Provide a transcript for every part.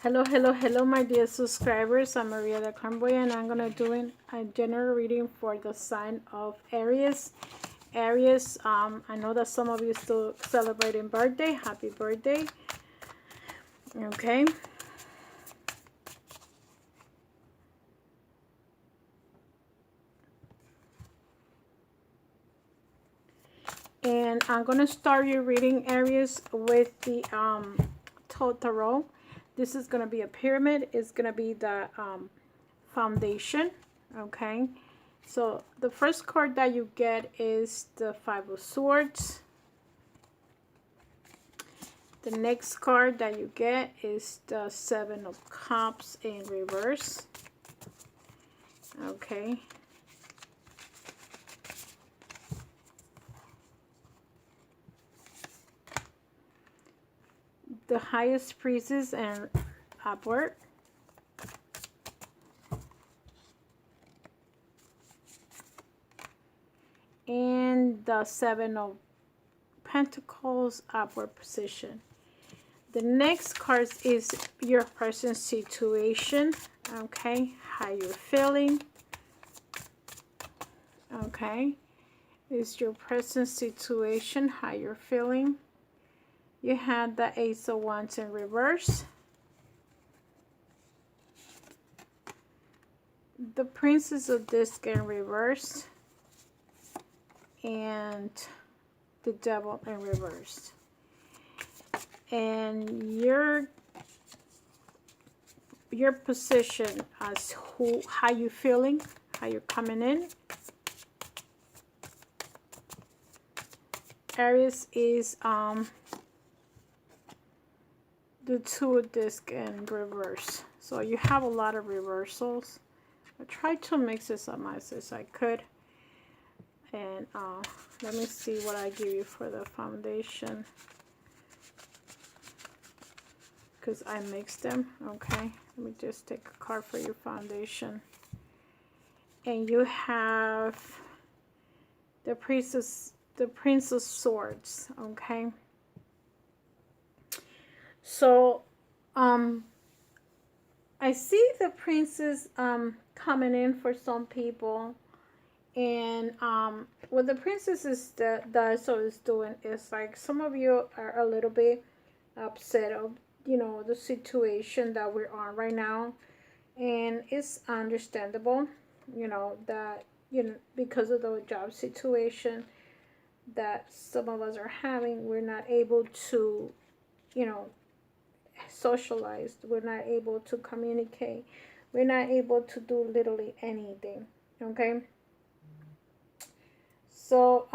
Hello, my dear subscribers. I'm Maria the Convoy, and I'm gonna do a general reading for the sign of Aries. Aries, I know that some of you still celebrating birthday. Happy birthday. Okay. And I'm gonna start your reading, Aries, with the Tarot. This is gonna be a pyramid. It's gonna be the foundation. Okay. So the first card that you get is the Five of Swords. The next card that you get is the Seven of Cups in reverse. Okay. The Highest Priestess and upward. And the Seven of Pentacles, upward position. The next card is your person's situation. Okay, how you're feeling. Okay, is your present situation, how you're feeling. You had the Ace of Wands in reverse. The Princess of Disc in reverse. And the Devil in reverse. And your position as how you feeling, how you're coming in. Aries is the Two of Disc in reverse. So you have a lot of reversals. I tried to mix this up as much as I could. And let me see what I give you for the foundation, because I mixed them. Okay, let me just take a card for your foundation. And you have the Prince of Swords. Okay, so I see the princess coming in for some people. And what the princess is doing is, like, some of you are a little bit upset of, you know, the situation that we're on right now, and it's understandable, you know, that, you know, because of the job situation that some of us are having, we're not able to, you know, socialize, we're not able to communicate, we're not able to do literally anything. Okay. So,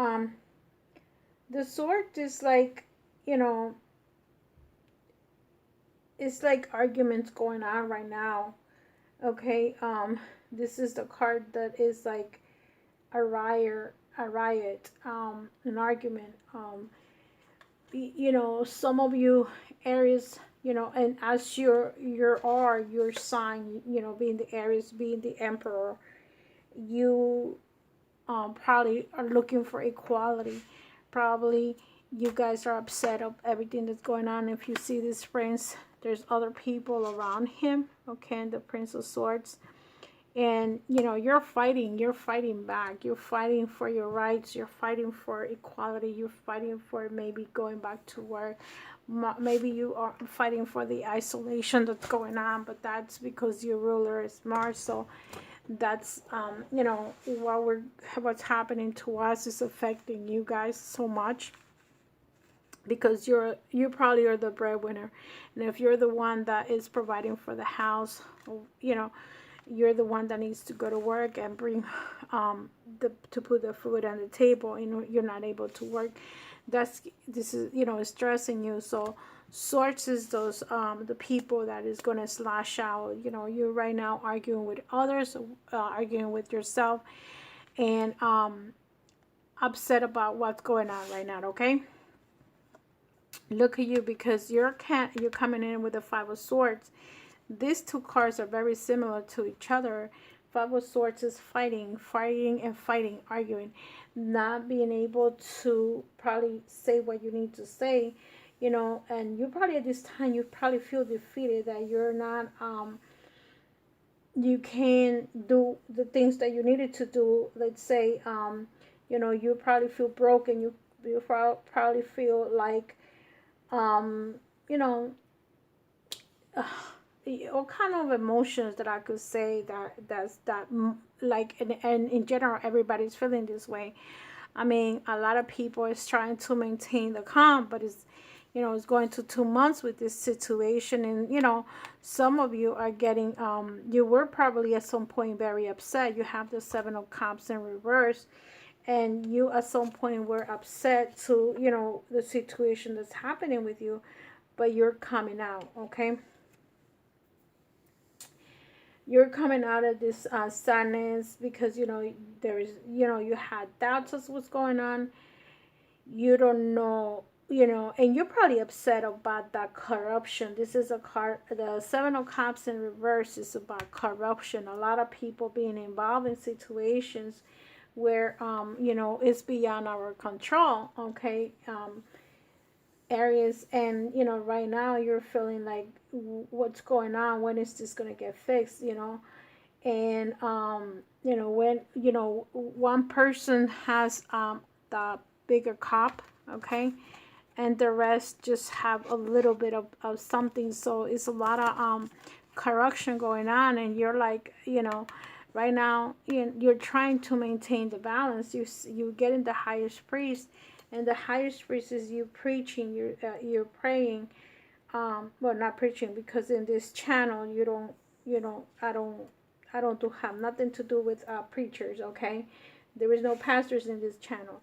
the sword is like, you know, it's like arguments going on right now. Okay, this is the card that is like a riot, an argument. You know, some of you Aries, you know, and as your sign, you know, being the Aries, being the Emperor, you probably are looking for equality. Probably you guys are upset of everything that's going on. If you see this prince, there's other people around him. Okay, and the Prince of Swords. And, you know, you're fighting back. You're fighting for your rights. You're fighting for equality. You're fighting for maybe going back to work. Maybe you are fighting for the isolation that's going on, but that's because your ruler is Mars. So that's you know, what's happening to us is affecting you guys so much, because you probably are the breadwinner, and if you're the one that is providing for the house, you know, you're the one that needs to go to work and bring to put the food on the table, and you're not able to work. This is, you know, stressing you. So Swords is those the people that is going to slash out. You know, you're right now arguing with others, arguing with yourself, and upset about what's going on right now. Okay, look at you, because you're coming in with the Five of Swords. These two cards are very similar to each other. Five of Swords is fighting, arguing, not being able to probably say what you need to say. you know, and you probably at this time, you probably feel defeated that you're not, you can't do the things that you needed to do. Let's say, you know, you probably feel broken. You probably feel like, um, you know, all kind of emotions that I could say like, and in general, everybody's feeling this way. I mean, a lot of people is trying to maintain the calm, but it's, you know, it's going to 2 months with this situation. And, you know, some of you are getting, you were probably at some point very upset. You have the Seven of Cups in reverse, and you at some point were upset to, you know, the situation that's happening with you, but you're coming out, okay? You're coming out of this sadness because, you know, there is, you know, you had doubts of what's going on. You don't know, you know, and you're probably upset about that corruption. This is a card, the Seven of Cups in reverse is about corruption. A lot of people being involved in situations where, you know, it's beyond our control, okay? Aries, and, you know, right now you're feeling like, what's going on? When is this going to get fixed, you know? And, you know, when, you know, one person has the bigger cup, okay, and the rest just have a little bit of something. So it's a lot of corruption going on, and you're like, you know, right now you're trying to maintain the balance. You get in the highest priest, and the highest priest is you preaching, you're praying. Well, not preaching, because in this channel you don't, you know, I don't do have nothing to do with preachers, okay? There is no pastors in this channel.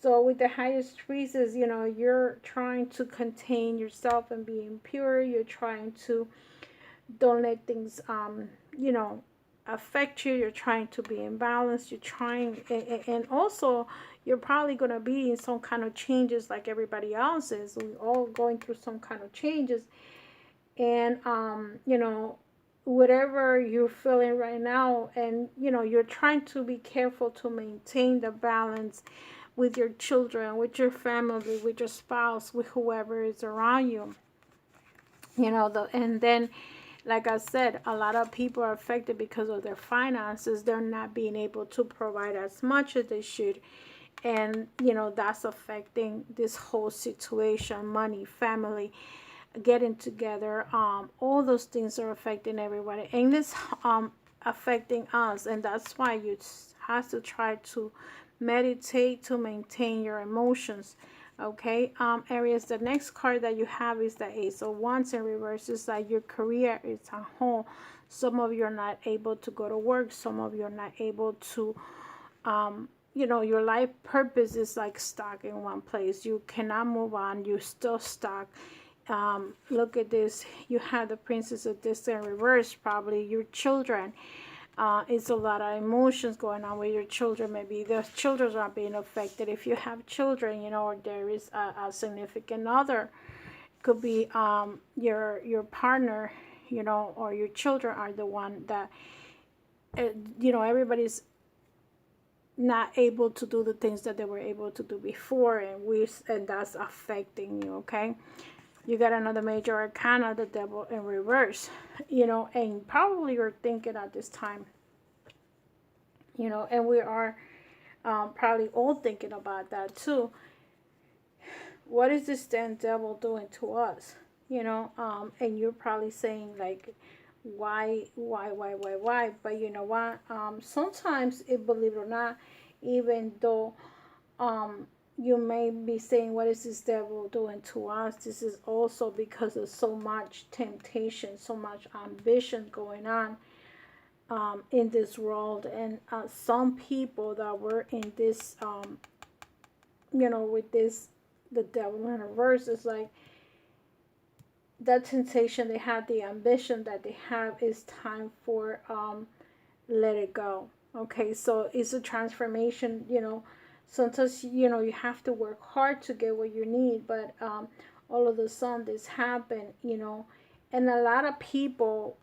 So with the highest priestess, you know, you're trying to contain yourself and being pure. You're trying to don't let things, you know, affect you. You're trying to be in balance. You're trying, and also you're probably going to be in some kind of changes like everybody else is. We're all going through some kind of changes. And, you know, whatever you're feeling right now, and, you know, you're trying to be careful to maintain the balance with your children, with your family, with your spouse, with whoever is around you, you know. And then, like I said, a lot of people are affected because of their finances. They're not being able to provide as much as they should, and, you know, that's affecting this whole situation. Money, family, getting together, all those things are affecting everybody, and it's affecting us. And that's why you have to try to meditate to maintain your emotions, okay? Aries, the next card that you have is the Ace of Wands in reverse. It's like your career is on hold. Some of you are not able to go to work. Some of you are not able to, you know, your life purpose is like stuck in one place. You cannot move on. You're still stuck. Look at this. You have the Princess of this in reverse. Probably your children. It's a lot of emotions going on with your children. Maybe the children are being affected. If you have children, you know, or there is a significant other, could be your partner, you know, or your children are the one that, you know, everybody's not able to do the things that they were able to do before, and that's affecting you, okay? You got another major arcana, the Devil in reverse, you know, and probably you're thinking at this time, you know, and we are probably all thinking about that too. What is this damn devil doing to us? You know, and you're probably saying like, why? But you know what? Sometimes, believe it or not, even though you may be saying, what is this devil doing to us? This is also because of so much temptation, so much ambition going on in this world. And some people that were in this, you know, with this, the devil in reverse, is like that temptation they have, the ambition that they have, is time for let it go. Okay, so it's a transformation, you know. Sometimes, you know, you have to work hard to get what you need, but all of a sudden this happened, you know. And a lot of people,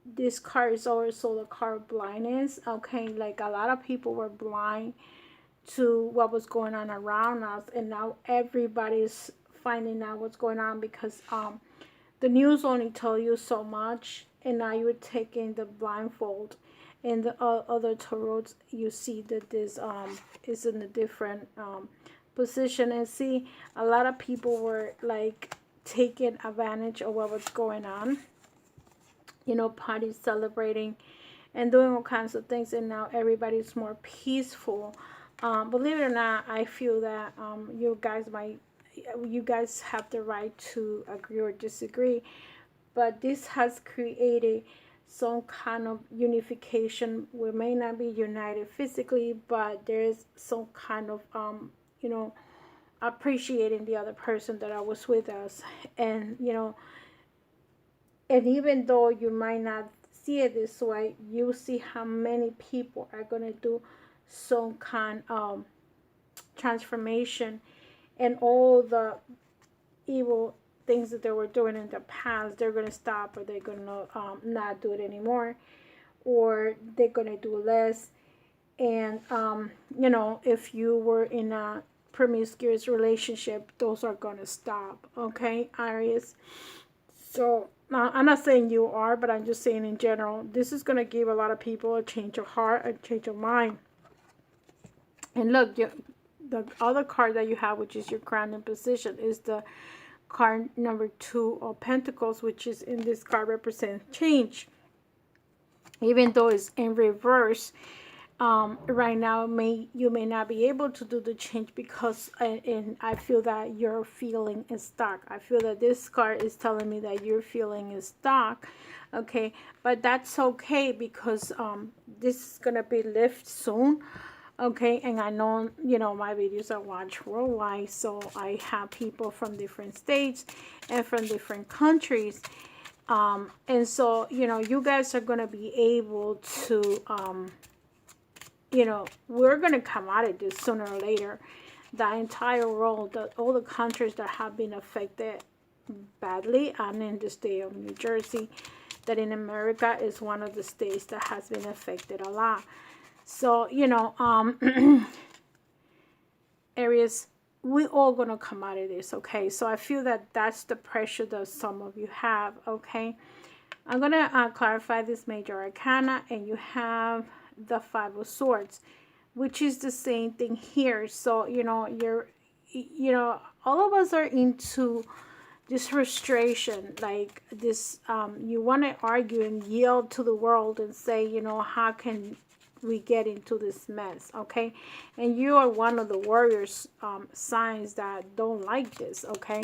this card is also the card of blindness, okay? Like a lot of people were blind to what was going on around us, and now everybody's finding out what's going on, because the news only tell you so much, and now you're taking the blindfold. And the other tarots, you see that this is in a different position. And see, a lot of people were like taking advantage of what was going on, you know, parties, celebrating and doing all kinds of things, and now everybody's more peaceful. Believe it or not, I feel that you guys have the right to agree or disagree, but this has created some kind of unification. We may not be united physically, but there is some kind of you know, appreciating the other person that was with us. And you know, and even though you might not see it this way, you see how many people are going to do some kind of transformation, and all the evil things that they were doing in the past, they're going to stop, or they're going to not do it anymore, or they're going to do less. And you know, if you were in a promiscuous relationship, those are going to stop. Okay, Aries. So I'm not saying you are, but I'm just saying in general, this is going to give a lot of people a change of heart, a change of mind. And look, the other card that you have, which is your grounding position, is the card number 2 of Pentacles, which is in this card represents change. Even though it's in reverse, right now you may not be able to do the change, because and I feel that your feeling is stuck. I feel that this card is telling me that your feeling is stuck. Okay, but that's okay, because this is gonna be lifted soon. Okay, and I know, you know, my videos are watched worldwide, so I have people from different states and from different countries, and so, you know, you guys are gonna be able to you know, we're going to come out of this sooner or later. The entire world, all the countries that have been affected badly, and in the state of New Jersey, that in America is one of the states that has been affected a lot. So, you know, Aries, we all going to come out of this, okay? So I feel that that's the pressure that some of you have, okay? I'm going to clarify this major arcana, and you have the 5 of Swords, which is the same thing here. So, you know, you know, all of us are into this frustration, like this, you want to argue and yell to the world and say, you know, how can we get into this mess, okay? And you are one of the warriors signs that don't like this, okay?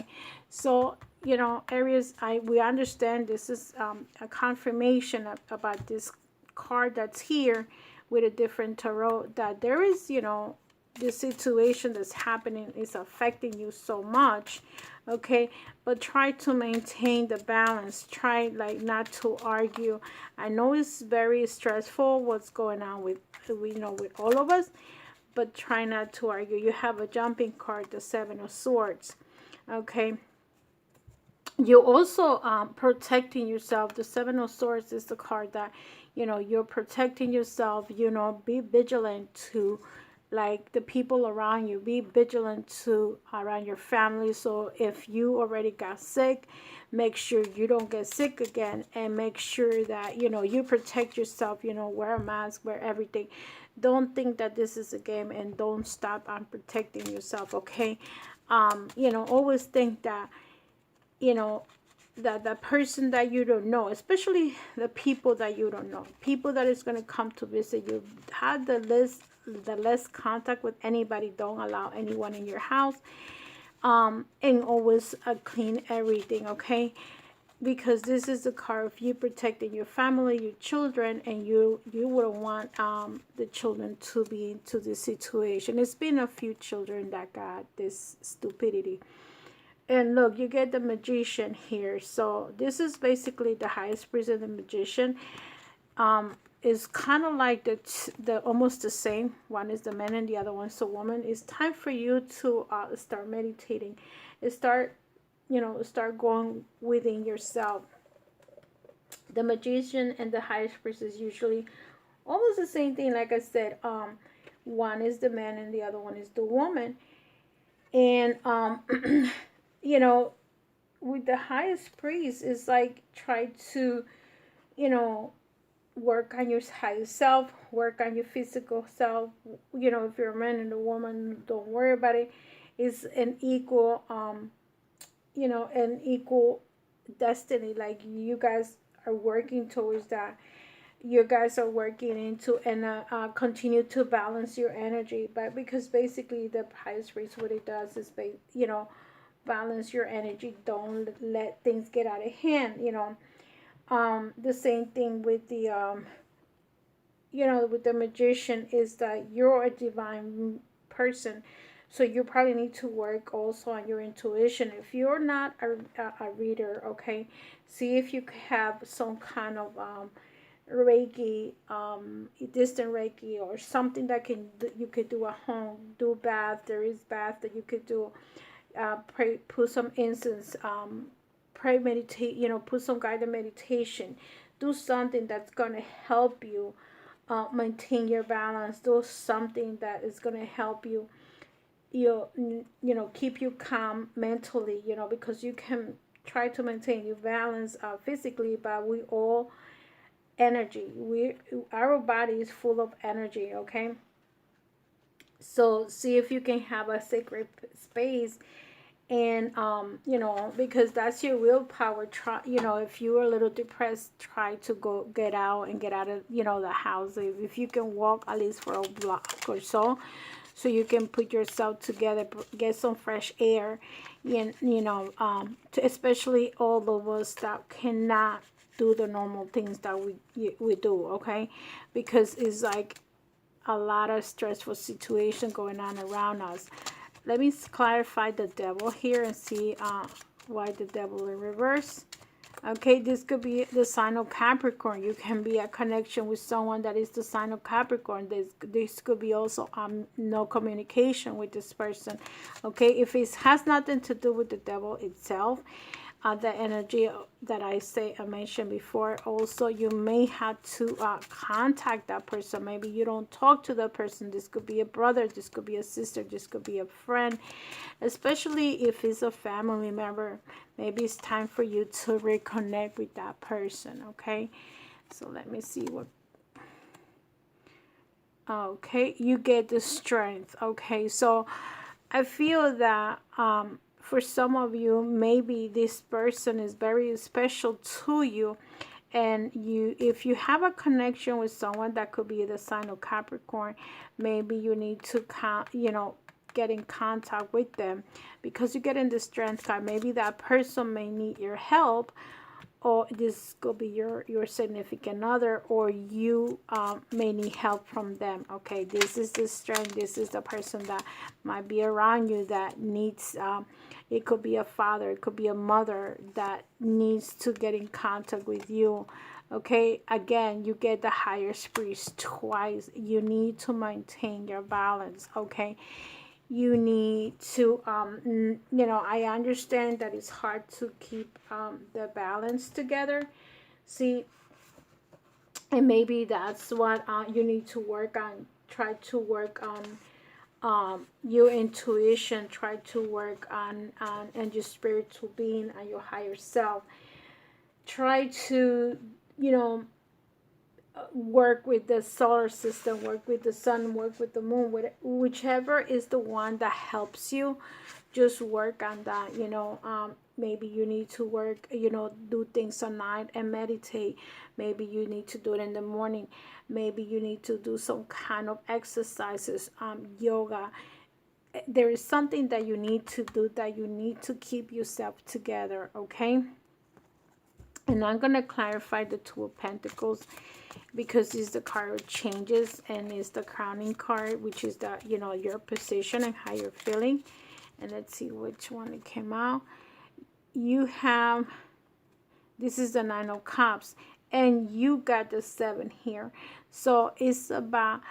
So, you know, Aries, we understand this is a confirmation about this card that's here with a different tarot, that there is, you know, the situation that's happening is affecting you so much, okay? But try to maintain the balance. Try like not to argue. I know it's very stressful what's going on with, you know, with all of us, but try not to argue. You have a jumping card, the 7 of Swords, okay? You also protecting yourself. The 7 of Swords is the card that, you know, you're protecting yourself. You know, be vigilant to like the people around you. Be vigilant to around your family. So if you already got sick, make sure you don't get sick again, and make sure that, you know, you protect yourself. You know, wear a mask, wear everything. Don't think that this is a game, and don't stop on protecting yourself, okay? You know, always think that, you know, that the person that you don't know, especially the people that you don't know, people that is going to come to visit you, have the less contact with anybody. Don't allow anyone in your house, and always clean everything, okay? Because this is the card of you protecting your family, your children, and you wouldn't want the children to be into this situation. It's been a few children that got this stupidity. And look, you get the Magician here. So this is basically the highest priest and the Magician. Is kind of like the almost the same. One is the man and the other one's the woman. It's time for you to start meditating. Start, you know, start going within yourself. The Magician and the highest priest is usually almost the same thing. Like I said, one is the man and the other one is the woman. And you know, with the highest priest, is like try to, you know, work on your higher self, work on your physical self. You know, if you're a man and a woman, don't worry about it. It's an equal, you know, an equal destiny. Like you guys are working towards that. You guys are working into and continue to balance your energy. But because basically the highest priest, what it does is, you know, balance your energy. Don't let things get out of hand. You know, the same thing with the you know, with the magician, is that you're a divine person, so you probably need to work also on your intuition. If you're not a reader, okay, see if you have some kind of Reiki, distant Reiki, or something that you could do at home. Do bath. There is bath that you could do. Pray, put some incense. Pray, meditate. You know, put some guided meditation. Do something that's gonna help you maintain your balance. Do something that is gonna help you. You know, keep you calm mentally. You know, because you can try to maintain your balance physically, but we all energy. Our body is full of energy, okay? So see if you can have a sacred space, and you know, because that's your willpower. Try, you know, if you're a little depressed, try to go get out and get out of, you know, the house. If you can walk at least for a block or so, so you can put yourself together, get some fresh air, and you know, especially all of us that cannot do the normal things that we do, okay? Because it's like a lot of stressful situation going on around us. Let me clarify the devil here and see why the devil in reverse. Okay, this could be the sign of Capricorn. You can be a connection with someone that is the sign of Capricorn. This could be also no communication with this person. Okay, if it has nothing to do with the devil itself, the energy that I mentioned before. Also, you may have to contact that person. Maybe you don't talk to the person. This could be a brother, this could be a sister, this could be a friend, especially if it's a family member. Maybe it's time for you to reconnect with that person. Okay, so let me see what. Okay, you get the strength. Okay, so I feel that for some of you, maybe this person is very special to you, and if you have a connection with someone that could be the sign of Capricorn, maybe you need to you know, get in contact with them, because you get in the strength card. Maybe that person may need your help, or this could be your significant other, or you may need help from them. Okay, this is the strength. This is the person that might be around you that needs it could be a father, it could be a mother that needs to get in contact with you. Okay, again, you get the highest priest twice. You need to maintain your balance. Okay, you need to you know, I understand that it's hard to keep the balance together. See, and maybe that's what you need to work on. Try to work on your intuition. Try to work on and your spiritual being and your higher self. Try to, you know, work with the solar system, work with the sun, work with the moon, whichever is the one that helps you. Just work on that. You know, maybe you need to work, you know, do things at night and meditate. Maybe you need to do it in the morning. Maybe you need to do some kind of exercises, yoga. There is something that you need to do, that you need to keep yourself together. Okay, and I'm going to clarify the Two of Pentacles, because it's the card of changes, and it's the crowning card, which is the, you know, your position and how you're feeling. And let's see which one it came out. You have, this is the Nine of Cups, and you got the 7 here. So it's about,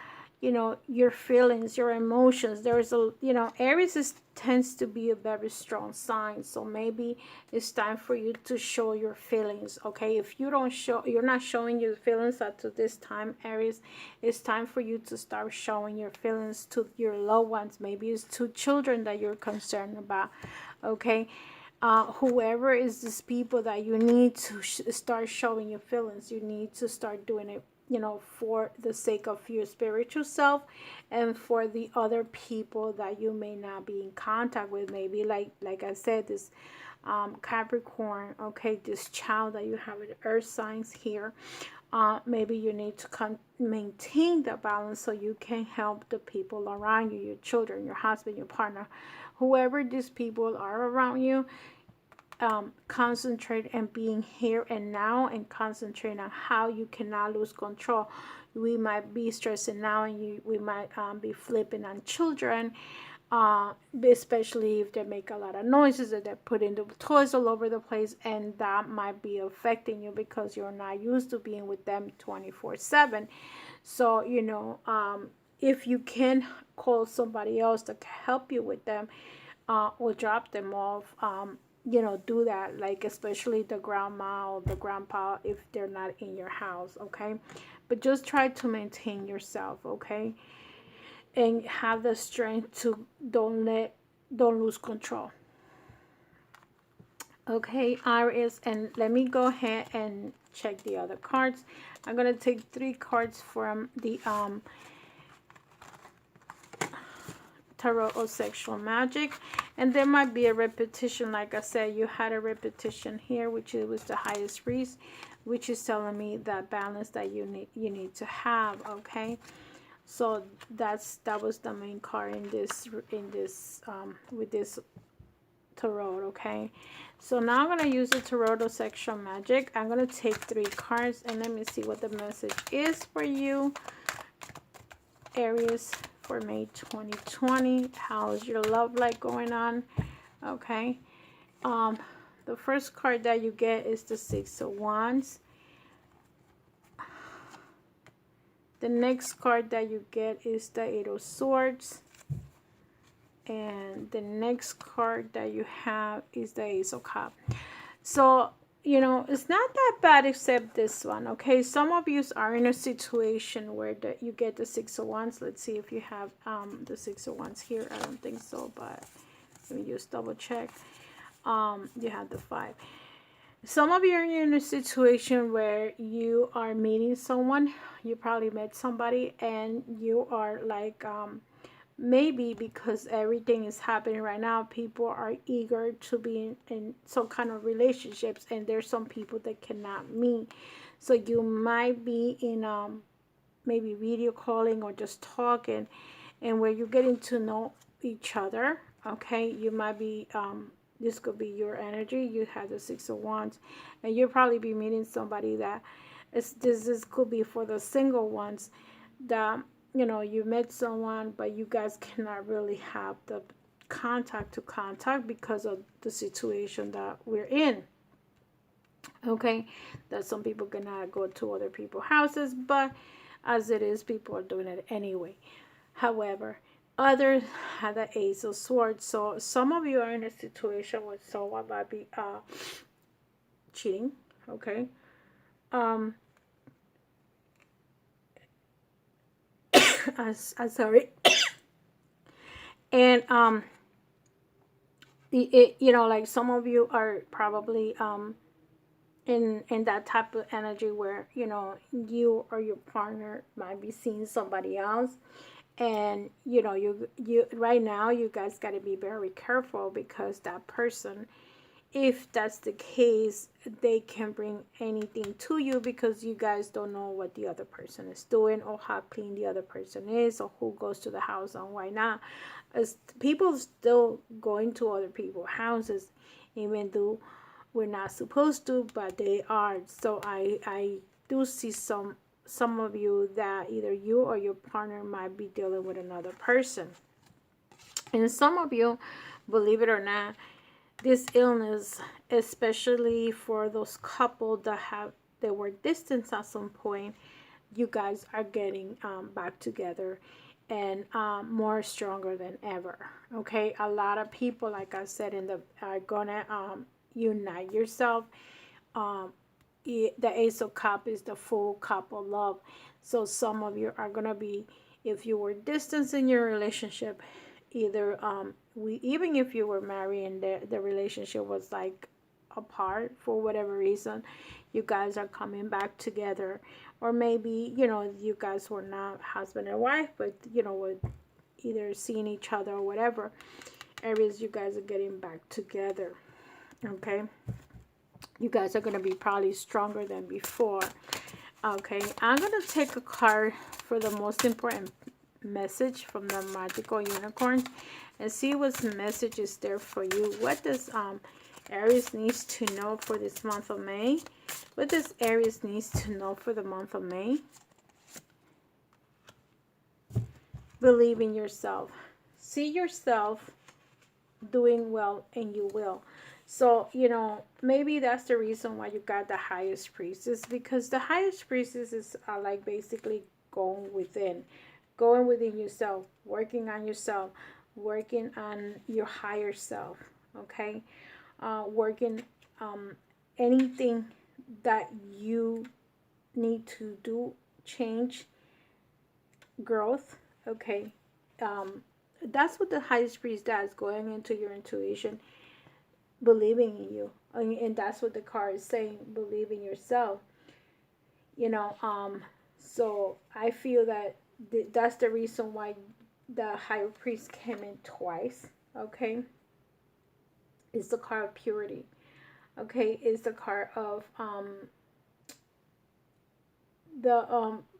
you know, your feelings, your emotions. There's a, you know, Aries tends to be a very strong sign. So maybe it's time for you to show your feelings. Okay, if you don't show, you're not showing your feelings up to this time, Aries, it's time for you to start showing your feelings to your loved ones. Maybe it's to children that you're concerned about. Okay, Whoever is these people that you need to start showing your feelings, you need to start doing it, for the sake of your spiritual self and for the other people that you may not be in contact with. Maybe like I said, this Capricorn, okay, this child that you have with earth signs here, maybe you need to maintain the balance so you can help the people around you, your children, your husband, your partner, whoever these people are around you. Concentrate and being here and now, and concentrate on how you cannot lose control. We might be stressing now, and we might be flipping on children, especially if they make a lot of noises, that they're putting the toys all over the place, and that might be affecting you because you're not used to being with them 24/7. So if you can call somebody else to help you with them, or drop them off, do that, like especially the grandma or the grandpa if they're not in your house, okay? But just try to maintain yourself, okay? And have the strength to don't lose control. Okay, Aries, and let me go ahead and check the other cards. I'm gonna take 3 cards from the Tarot of Sexual Magic, and there might be a repetition. Like I said, you had a repetition here, which was the highest priest, which is telling me that balance that you need to have. Okay, so that was the main card in this with this tarot. Okay, so now I'm gonna use the Tarot of Sexual Magic. I'm gonna take 3 cards, and let me see what the message is for you, Aries, for May 2020. How's your love life going on? Okay, the first card that you get is the 6 of Wands. The next card that you get is the 8 of Swords, and the next card that you have is the Ace of Cups. So it's not that bad except this one, okay? Some of you are in a situation where you get the 6 of Wands. Let's see if you have the 6 of Wands here. I don't think so, but let me just double check. You have the 5. Some of you are in a situation where you are meeting someone. You probably met somebody, and you are like, maybe because everything is happening right now, people are eager to be in some kind of relationships, and there's some people that cannot meet. So you might be in maybe video calling or just talking, and where you're getting to know each other. Okay, you might be this could be your energy. You have the 6 of Wands, and you'll probably be meeting somebody that this could be for the single ones, that you met someone, but you guys cannot really have the contact because of the situation that we're in. Okay, that some people cannot go to other people's houses, but as it is, people are doing it anyway. However, others have the Ace of Swords. So some of you are in a situation where someone might be cheating. Okay, I'm sorry. And like some of you are probably in that type of energy where you or your partner might be seeing somebody else, and you right now you guys got to be very careful, because that person, if that's the case, they can bring anything to you, because you guys don't know what the other person is doing, or how clean the other person is, or who goes to the house and why not. As people still going to other people's houses, even though we're not supposed to, but they are. So I do see some of you that either you or your partner might be dealing with another person. And some of you, believe it or not, this illness, especially for those couples that were distant at some point, you guys are getting back together, and more stronger than ever. Okay, a lot of people, like I said, are gonna unite yourself. The Ace of Cups is the full couple love. So some of you are gonna be, if you were distant in your relationship, either even if you were married and the relationship was like apart for whatever reason, you guys are coming back together. Or maybe, you guys were not husband and wife, but were either seeing each other or whatever. Aries, you guys are getting back together. Okay, you guys are going to be probably stronger than before. Okay, I'm going to take a card for the most important message from the magical unicorn and see what message is there for you. What does Aries needs to know for this month of May? What does Aries needs to know for the month of May? Believe in yourself. See yourself doing well, and you will. So, maybe that's the reason why you got the highest priestess, because the highest priestess is like basically going within yourself, working on yourself, working on your higher self. Okay, working anything that you need to do, change, growth. Okay, that's what the highest priest does, going into your intuition, believing in you. And that's what the card is saying, believe in yourself. So I feel that that's the reason why the higher priest came in twice. Okay, it's the card of purity. Okay, it's the card of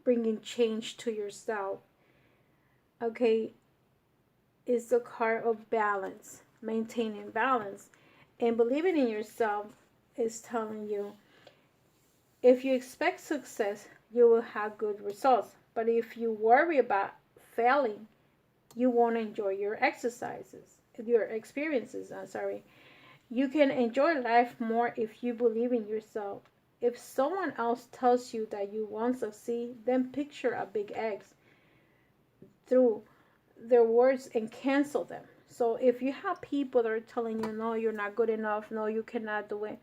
bringing change to yourself. Okay, it's the card of balance, maintaining balance. And believing in yourself is telling you, if you expect success, you will have good results. But if you worry about failing, you won't enjoy your experiences. I'm sorry. You can enjoy life more if you believe in yourself. If someone else tells you that you won't succeed, then picture a big X through their words and cancel them. So if you have people that are telling you, no, you're not good enough, no, you cannot do it,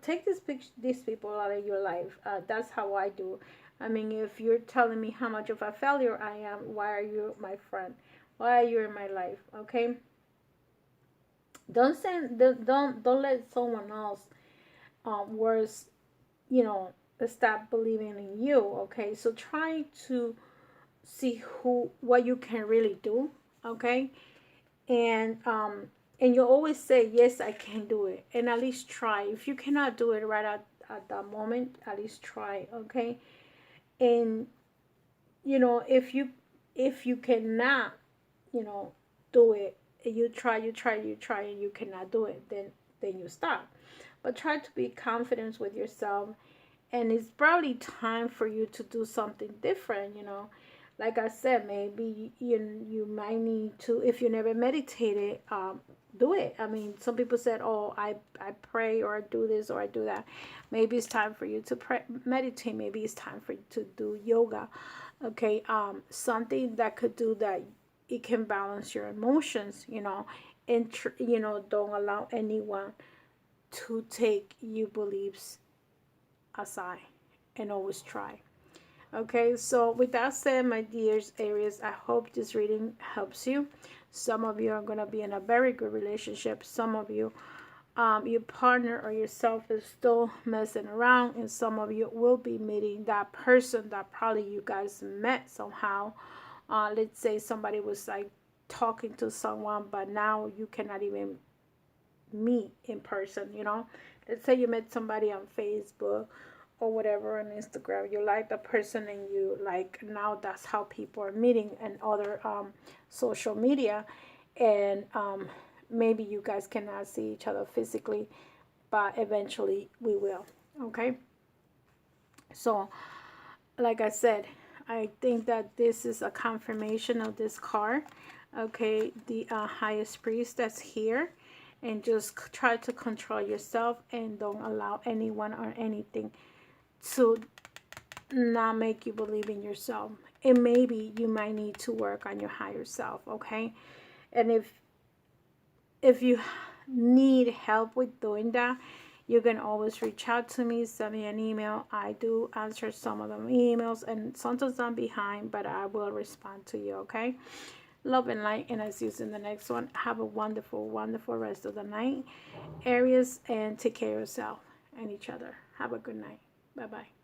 take these people out of your life. That's how I do. I mean, if you're telling me how much of a failure I am, why are you my friend? Why are you in my life? Okay. Don't let someone else words, stop believing in you. Okay. So try to see what you can really do. Okay. And you always say, yes, I can do it, and at least try. If you cannot do it right at that moment, at least try. Okay. And if you cannot do it, you try, and you cannot do it, then you stop. But try to be confident with yourself, and it's probably time for you to do something different. Like I said, maybe you might need to, if you never meditated, do it. I mean, some people said, oh, I pray, or I do this, or I do that. Maybe it's time for you to meditate. Maybe it's time for you to do yoga. Okay, something that could do that. It can balance your emotions, and don't allow anyone to take your beliefs aside, and always try. Okay, so with that said, my dears Aries, I hope this reading helps you. Some of you are going to be in a very good relationship. Some of you, your partner or yourself is still messing around, and some of you will be meeting that person that probably you guys met somehow. Let's say somebody was like talking to someone, but now you cannot even meet in person. Let's say you met somebody on Facebook or whatever on Instagram. You like the person, and you like, now that's how people are meeting, and other social media. And maybe you guys cannot see each other physically, but eventually we will. Okay, so like I said, I think that this is a confirmation of this card. Okay, the highest priest that's here. And just try to control yourself, and don't allow anyone or anything to not make you believe in yourself. And maybe you might need to work on your higher self. Okay, and if you need help with doing that, you can always reach out to me, send me an email. I do answer some of them emails, and sometimes I'm behind, but I will respond to you. Okay, Love and light, and I see you in the next one. Have a wonderful, wonderful rest of the night, Aries, and take care of yourself and each other. Have a good night. Bye-bye.